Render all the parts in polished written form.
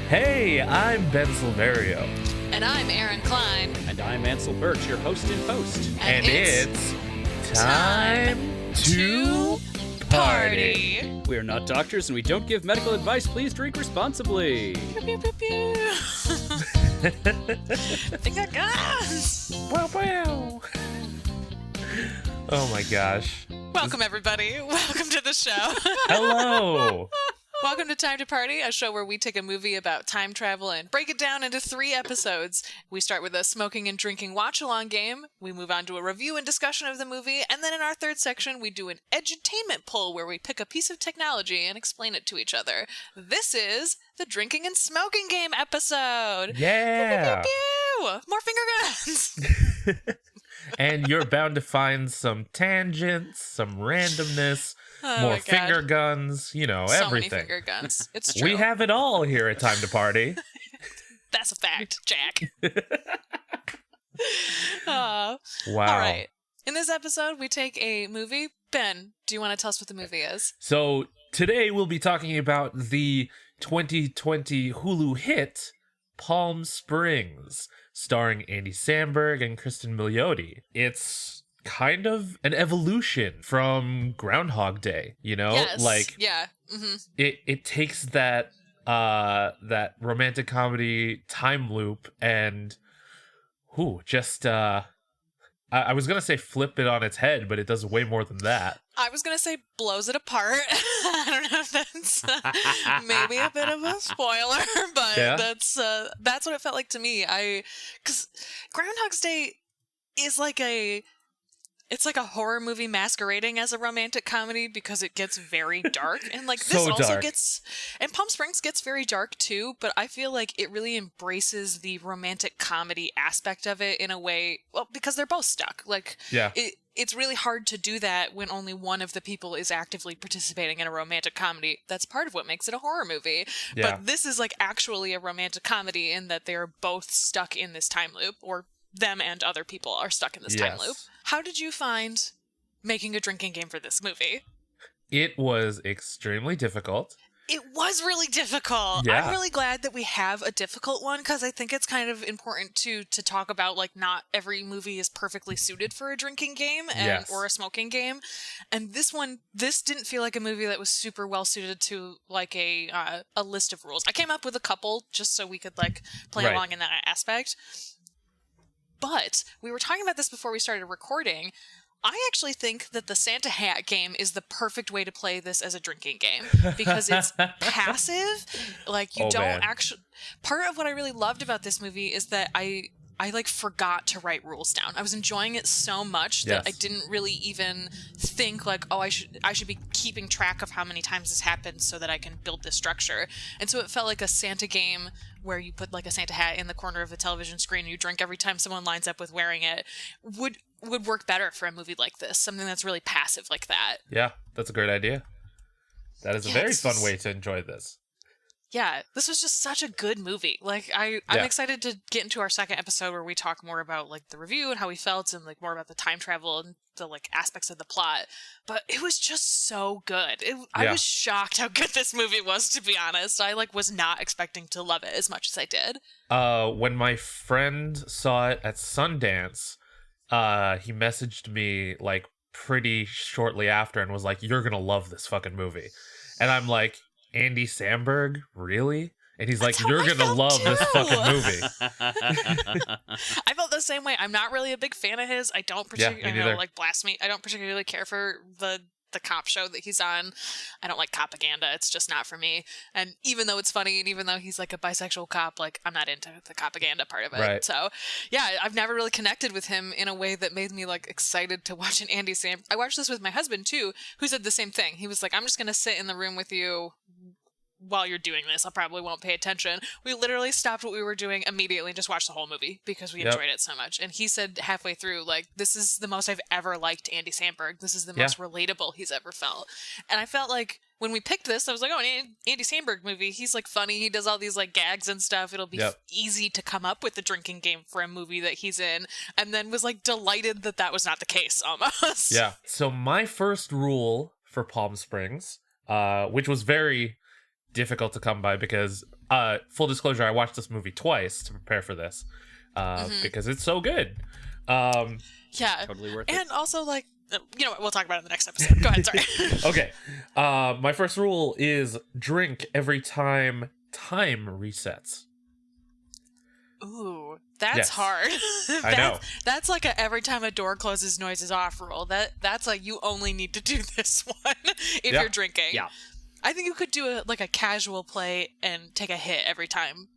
Hey, I'm Ben Silverio. And I'm Erin, Cline. And I'm Ansel, Burch, your host and host. And it's time to party. We are not doctors and we don't give medical advice. Please drink responsibly. Pew, pew, pew, pew. They got guns. Wow, wow. Oh my gosh. Welcome, everybody. Welcome to the show. Hello. Welcome to Time to Party, a show where we take a movie about time travel and break it down into 3 episodes. We start with a smoking and drinking watch-along game. We move on to a review and discussion of the movie. And then in our third section, we do an edutainment poll where we pick a piece of technology and explain it to each other. This is the drinking and smoking game episode. Yeah. Pew, pew, pew. More finger guns. And you're bound to find some tangents, some randomness, more finger guns, you know, so everything. Many finger guns. It's true. We have it all here at Time to Party. That's a fact, Jack. Wow. All right. In this episode, we take a movie. Ben, do you want to tell us what the movie is? So today we'll be talking about the 2020 Hulu hit Palm Springs, starring Andy Sandberg and Kristen Milioti. It's kind of an evolution from Groundhog Day, you know? Yes. Like, yeah. Mm-hmm. It takes that romantic comedy time loop and I was gonna say flip it on its head, but it does way more than that. I was going to say blows it apart. I don't know if that's maybe a bit of a spoiler, but yeah. that's what it felt like to me. Because Groundhog's Day is it's like a horror movie masquerading as a romantic comedy because it gets very dark. And like this so also dark. And Palm Springs gets very dark too, but I feel like it really embraces the romantic comedy aspect of it in a way, well, because they're both stuck. Like, yeah. It's really hard to do that when only one of the people is actively participating in a romantic comedy. That's part of what makes it a horror movie. Yeah. But this is like actually a romantic comedy in that they're both stuck in this time loop, or them and other people are stuck in this time loop. How did you find making a drinking game for this movie? It was extremely difficult. It was really difficult. Yeah. I'm really glad that we have a difficult one because I think it's kind of important to talk about, like, not every movie is perfectly suited for a drinking game or a smoking game. And this didn't feel like a movie that was super well suited to like a list of rules. I came up with a couple just so we could like play along in that aspect. But we were talking about this before we started recording. I actually think that the Santa Hat game is the perfect way to play this as a drinking game because it's passive. Like you don't actually. Part of what I really loved about this movie is that I like forgot to write rules down. I was enjoying it so much that I didn't really even think like, oh, I should be keeping track of how many times this happened so that I can build this structure. And so it felt like a Santa game where you put like a Santa hat in the corner of a television screen and you drink every time someone lines up with wearing it would work better for a movie like this. Something that's really passive like that. Yeah, that's a great idea. That is a very fun way to enjoy this. Yeah, this was just such a good movie. Like, I'm excited to get into our second episode where we talk more about, like, the review and how we felt and, like, more about the time travel and the, like, aspects of the plot. But it was just so good. I was shocked how good this movie was, to be honest. I, like, was not expecting to love it as much as I did. When my friend saw it at Sundance, he messaged me, like, pretty shortly after and was like, you're gonna love this fucking movie. And I'm like, Andy Sandberg, really? And he's like, you're gonna love this fucking movie. I felt the same way. I'm not really a big fan of his. I don't particularly like Blasphemy. I don't particularly care for the cop show that he's on. I don't like propaganda. It's just not for me. And even though it's funny and even though he's like a bisexual cop, like I'm not into the propaganda part of it. Right. So yeah, I've never really connected with him in a way that made me like excited to watch an Andy Sandberg. I watched this with my husband too, who said the same thing. He was like, I'm just going to sit in the room with you while you're doing this. I probably won't pay attention. We literally stopped what we were doing immediately and just watched the whole movie because we enjoyed it so much. And he said halfway through, like, this is the most I've ever liked Andy Sandberg. This is the most relatable he's ever felt. And I felt like when we picked this, I was like, oh, an Andy Sandberg movie. He's like funny. He does all these like gags and stuff. It'll be easy to come up with the drinking game for a movie that he's in. And then was like delighted that that was not the case almost. Yeah. So my first rule for Palm Springs, which was very difficult to come by because full disclosure, I watched this movie twice to prepare for this because it's so good. Yeah. Totally worth it. And also, like, you know what? We'll talk about it in the next episode. Go ahead, sorry. Okay. My first rule is drink every time time resets. Ooh, that's Yes. hard. I know. That's like a every time a door closes, noise is off rule. That's like you only need to do this one if Yeah. you're drinking. Yeah. I think you could do a casual play and take a hit every time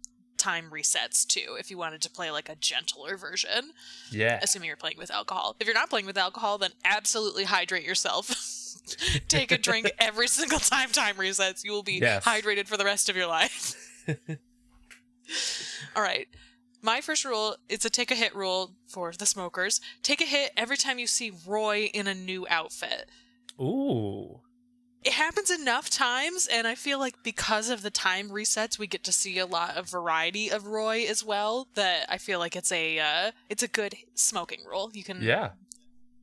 resets too, if you wanted to play like a gentler version. Yeah. Assuming you're playing with alcohol. If you're not playing with alcohol, then absolutely hydrate yourself. Take a drink every single time resets. You will be hydrated for the rest of your life. All right. My first rule, it's a take a hit rule for the smokers. Take a hit every time you see Roy in a new outfit. Ooh. It happens enough times, and I feel like because of the time resets, we get to see a lot of variety of Roy as well, that I feel like it's a good smoking rule. You can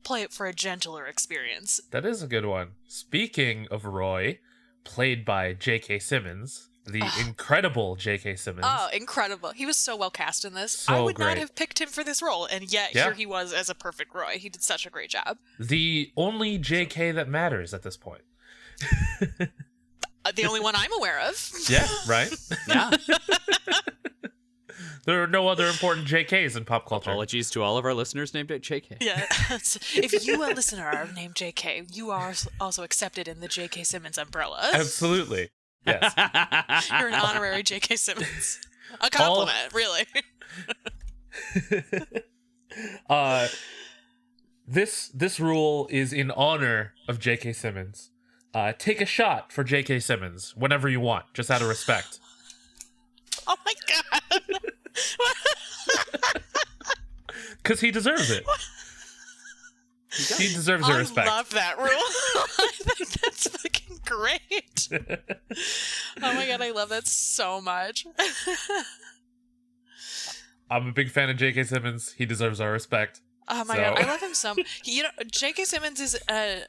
play it for a gentler experience. That is a good one. Speaking of Roy, played by J.K. Simmons, the incredible J.K. Simmons. Oh, incredible. He was so well cast in this. So I would not great. have picked him for this role, and yet here he was as a perfect Roy. He did such a great job. The only J.K. that matters at this point. The only one I'm aware of. Yeah, right? Yeah. There are no other important JKs in pop culture. Apologies to all of our listeners named JK. Yeah. If you, a listener, are named JK, you are also accepted in the J.K. Simmons umbrella. Absolutely. Yes. You're an honorary J.K. Simmons. A compliment, really. This rule is in honor of J.K. Simmons. Take a shot for J.K. Simmons whenever you want, just out of respect. Oh my god. Because he deserves it. He deserves the respect. I love that rule. I think that's fucking great. Oh my god, I love that so much. I'm a big fan of J.K. Simmons. He deserves our respect. Oh my god, I love him so much. J.K. Simmons is a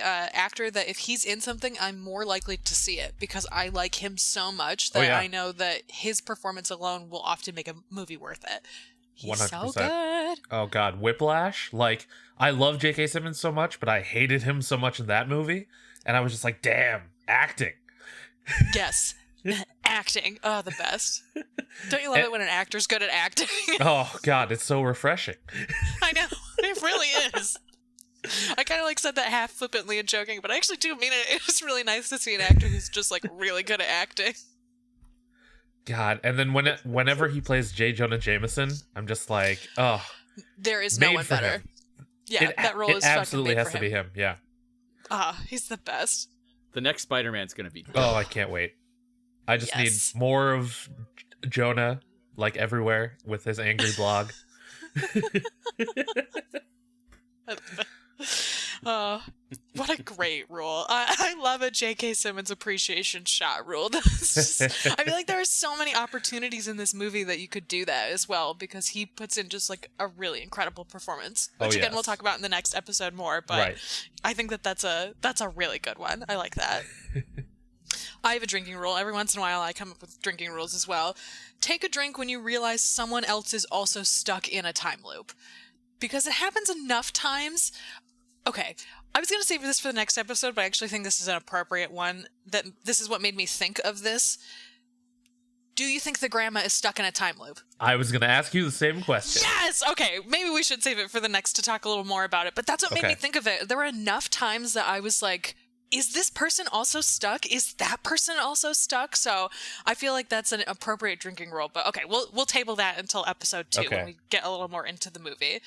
actor that if he's in something, I'm more likely to see it because I like him so much that I know that his performance alone will often make a movie worth it. He's 100%. so good. Oh god, Whiplash. Like, I love J.K. Simmons so much, but I hated him so much in that movie, and I was just like, damn, acting. Yes. Acting. Oh, the best. Don't you love it when an actor's good at acting? Oh god, it's so refreshing. I know. It really is. I kind of said that half flippantly and joking, but I actually do mean it. It was really nice to see an actor who's just really good at acting. God, and then whenever he plays J. Jonah Jameson, I'm just like, oh, there is no one better. Him. Yeah, that role is absolutely fucking made has for to be him. Yeah. He's the best. The next Spider-Man's gonna be. Oh, I can't wait. I just need more of Jonah, everywhere with his angry blog. What a great rule. I love a J.K. Simmons appreciation shot rule. I feel like there are so many opportunities in this movie that you could do that as well because he puts in just a really incredible performance, which again we'll talk about in the next episode more, but I think that's a really good one. I like that. I have a drinking rule. Every once in a while I come up with drinking rules as well. Take a drink when you realize someone else is also stuck in a time loop. Because it happens enough times. Okay, I was going to save this for the next episode, but I actually think this is an appropriate one. That this is what made me think of this. Do you think the grandma is stuck in a time loop? I was going to ask you the same question. Yes! Okay, maybe we should save it for the next to talk a little more about it, but that's what made me think of it. There were enough times that I was like, is this person also stuck? Is that person also stuck? So I feel like that's an appropriate drinking rule. But okay, we'll table that until episode 2 when we get a little more into the movie.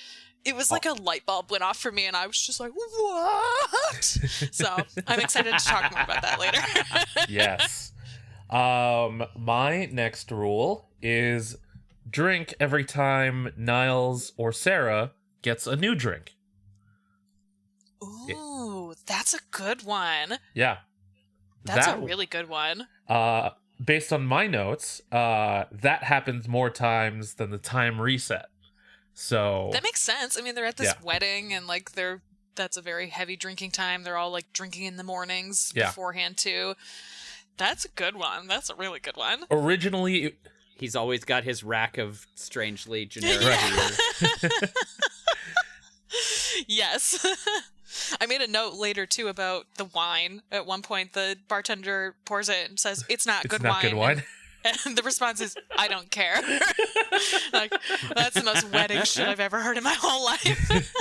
It was like a light bulb went off for me, and I was just like, what? So I'm excited to talk more about that later. Yes. My next rule is drink every time Niles or Sarah gets a new drink. Ooh, that's a good one. Yeah. That's a really good one. Based on my notes, that happens more times than the time reset. So that makes sense. I mean, they're at this wedding and that's a very heavy drinking time. They're all drinking in the mornings beforehand too. That's a good one. That's a really good one. Originally, he's always got his rack of strangely generic beer. Yes. I made a note later, too, about the wine. At one point, the bartender pours it and says, it's not good wine. And the response is, I don't care. Like, that's the most wedding shit I've ever heard in my whole life.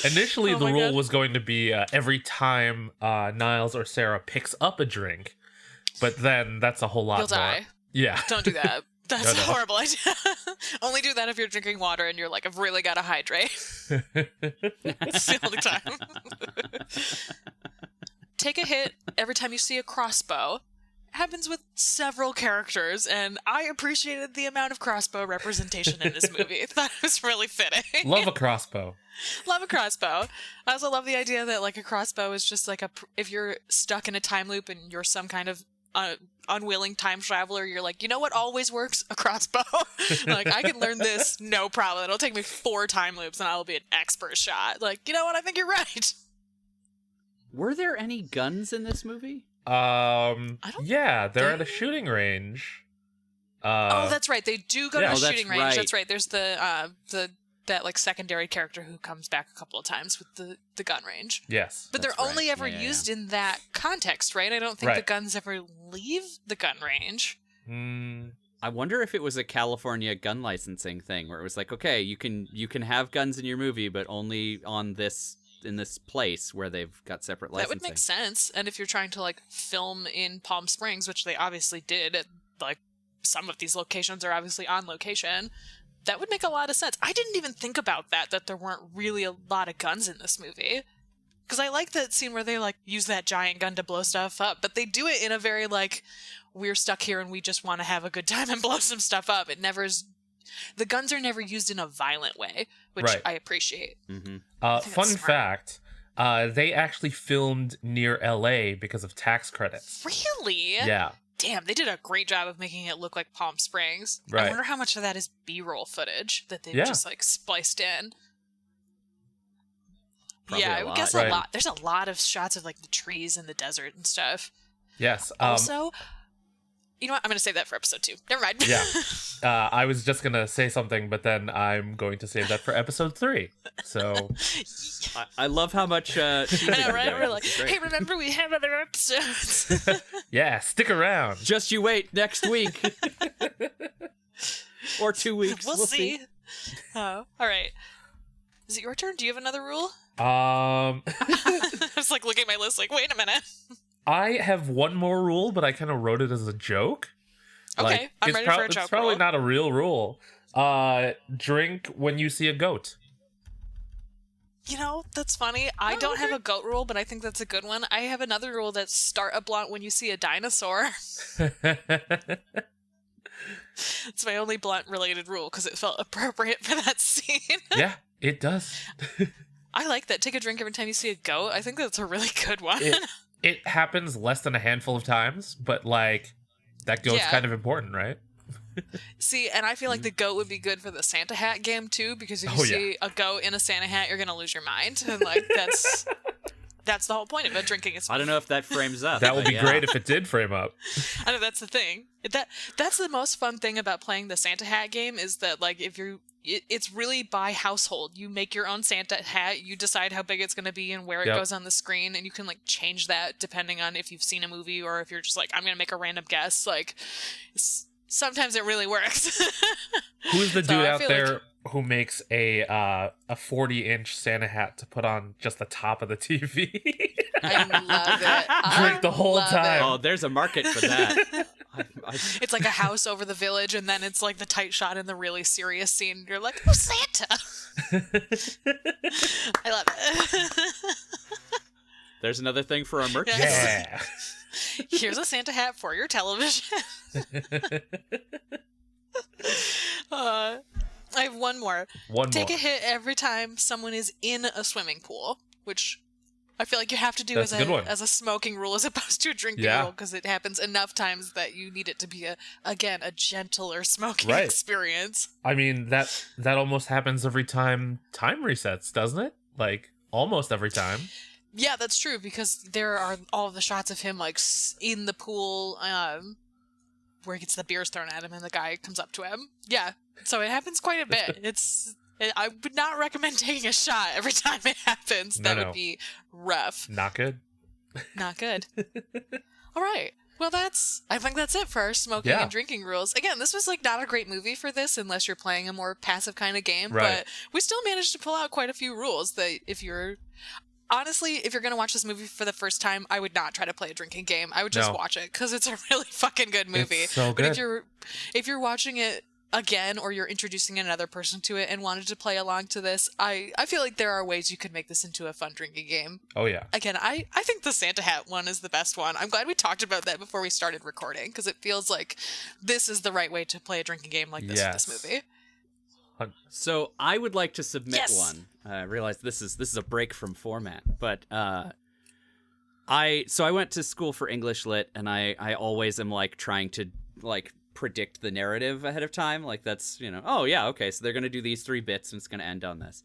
Initially, the rule was going to be every time Niles or Sarah picks up a drink, but then that's a whole lot You'll more. die. Yeah. Don't do that. That's a horrible idea. Only do that if you're drinking water and you're like, I've really got to hydrate. It's the only time. Take a hit every time you see a crossbow. Happens with several characters, and I appreciated the amount of crossbow representation in this movie. I thought it was really fitting. Love a crossbow. Love a crossbow. I also love the idea that like a crossbow is just like if you're stuck in a time loop and you're some kind of unwilling time traveler, you're like, you know what always works? A crossbow. Like, I can learn this, no problem. It'll take me 4 time loops and I'll be an expert shot. Like, you know what? I think you're right. Were there any guns in this movie? Yeah, they're at a shooting range. Oh, that's right. They do go to a shooting range. Right. That's right. There's that like secondary character who comes back a couple of times with the gun range. Yes. But they're only ever used in that context, right? I don't think the guns ever leave the gun range. I wonder if it was a California gun licensing thing where it was like, okay, you can have guns in your movie, but only on this in this place where they've got separate licensing. That would make sense. And if you're trying to like film in Palm Springs, which they obviously did, like some of these locations are obviously on location, that would make a lot of sense. I didn't even think about that there weren't really a lot of guns in this movie. Because I like that scene where they like use that giant gun to blow stuff up, but they do it in a very like, we're stuck here and we just want to have a good time and blow some stuff up. It never is. The guns are never used in a violent way, which I appreciate. Mm-hmm. Fun fact, they actually filmed near LA because of tax credits. Really? Yeah. Damn, they did a great job of making it look like Palm Springs. Right. I wonder how much of that is B-roll footage that they've just like spliced in. Probably I would guess Right. a lot. There's a lot of shots of like the trees and the desert and stuff. Yes. Also, you know what? I'm going to save that for episode 2. Never mind. Yeah. I was just going to say something, but then I'm going to save that for episode 3. So. I love how much... I know, right? We're like, hey, remember we have other episodes. Yeah, stick around. Just you wait next week. Or 2 weeks. We'll see. Oh, all right. Is it your turn? Do you have another rule? I was like looking at my list like, wait a minute. I have one more rule, but I kind of wrote it as a joke. Okay, I'm ready for a joke. It's probably rule. not a real rule. Drink when you see a goat. You know, that's funny. I don't have a goat rule, but I think that's a good one. I have another rule that's start a blunt when you see a dinosaur. It's my only blunt-related rule because it felt appropriate for that scene. Yeah, it does. I like that. Take a drink every time you see a goat. I think that's a really good one. It happens less than a handful of times, but like that goat's kind of important, right? See, and I feel like the goat would be good for the Santa hat game too, because if you see a goat in a Santa hat, you're gonna lose your mind, and like that's the whole point of it. Drinking is. I don't know if that frames up. That would be great if it did frame up. I know that's the thing. That's the most fun thing about playing the Santa hat game is that like if you. It's really by household. You make your own Santa hat. You decide how big it's going to be and where it goes on the screen, and you can like change that depending on if you've seen a movie or if you're just like, I'm going to make a random guess. Like, sometimes it really works. Who's the dude out there who makes a 40-inch Santa hat to put on just the top of the TV? I love it. Drink the whole time. Oh, there's a market for that. It's like a house over the village, and then it's like the tight shot in the really serious scene. You're like, oh, Santa. I love it. There's another thing for our merch. Yeah. Here's a Santa hat for your television. I have one more. Take a hit every time someone is in a swimming pool, which I feel like you have to do as a smoking rule as opposed to a drinking rule, because it happens enough times that you need it to be a gentler smoking experience. I mean, that almost happens every time resets, doesn't it? Like almost every time. Yeah, that's true, because there are all of the shots of him, like, in the pool, where he gets the beers thrown at him and the guy comes up to him. Yeah, so it happens quite a bit. I would not recommend taking a shot every time it happens. That would be rough. Not good. Not good. All right. Well, I think that's it for our smoking and drinking rules. Again, this was, like, not a great movie for this unless you're playing a more passive kind of game, but we still managed to pull out quite a few rules that honestly, if you're going to watch this movie for the first time, I would not try to play a drinking game. I would just watch it, because it's a really fucking good movie. It's so good. But if you're watching it again, or you're introducing another person to it and wanted to play along to this, I feel like there are ways you could make this into a fun drinking game. Oh, yeah. Again, I think the Santa hat one is the best one. I'm glad we talked about that before we started recording, because it feels like this is the right way to play a drinking game like this with this movie. So I would like to submit one. I realize this is a break from format, but I went to school for English Lit, and I always am like trying to like predict the narrative ahead of time. Like that's, oh yeah, okay, so they're gonna do these 3 bits and it's gonna end on this.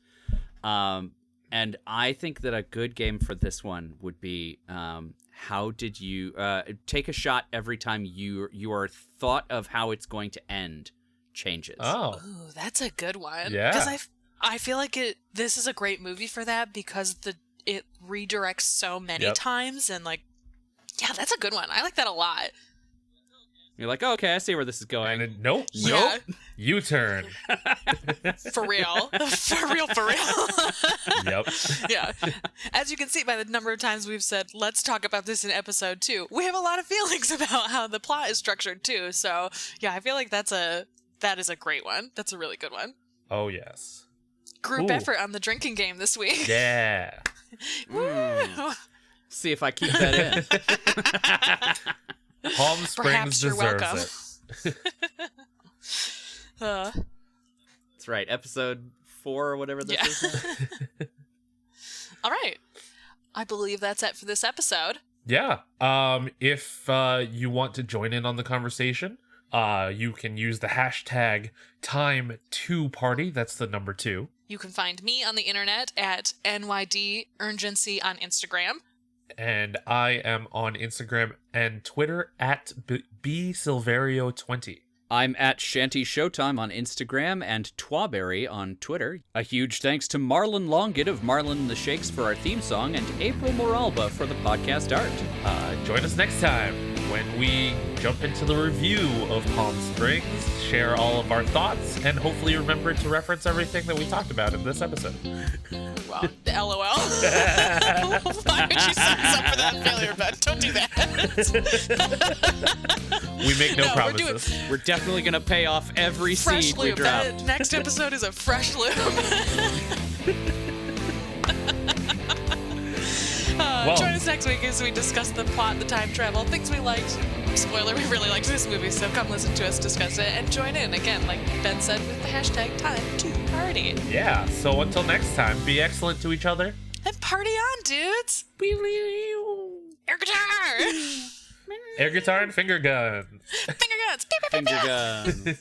And I think that a good game for this one would be how did you take a shot every time your thought of how it's going to end changes. Oh, ooh, that's a good one. Yeah, because I feel like this is a great movie for that, because it redirects so many times, and like, yeah, that's a good one. I like that a lot. You're like, oh, okay, I see where this is going. And nope. U-turn. For real. For real. Yep. Yeah. As you can see by the number of times we've said, let's talk about this in episode 2, we have a lot of feelings about how the plot is structured too. So yeah, I feel like that is a great one. That's a really good one. Oh, yes. Group effort on the drinking game this week. Yeah. See if I keep that in. Palm Springs deserves it. That's right. Episode 4 or whatever this is. All right. I believe that's it for this episode. Yeah. If you want to join in on the conversation, you can use the hashtag time2party. That's the number 2. You can find me on the internet at NYDurgency on Instagram. And I am on Instagram and Twitter at bsilverio20. I'm at Shanty Showtime on Instagram and Twaberry on Twitter. A huge thanks to Marlon Longid of Marlon and the Shakes for our theme song, and April Moralba for the podcast art. Join us next time when we jump into the review of Palm Springs, share all of our thoughts, and hopefully remember to reference everything that we talked about in this episode. Well, LOL. Why would you set us up for that failure, Ben? Don't do that. We make no promises. We're definitely going to pay off every seed we drop. Next episode is a fresh loop. Join us next week as we discuss the plot, the time travel, things we liked. Spoiler, we really liked this movie, so come listen to us discuss it and join in. Again, like Ben said, with the hashtag time2party. Yeah, so until next time, be excellent to each other. And party on, dudes! Air guitar! Air guitar and finger guns. Finger guns! Finger guns.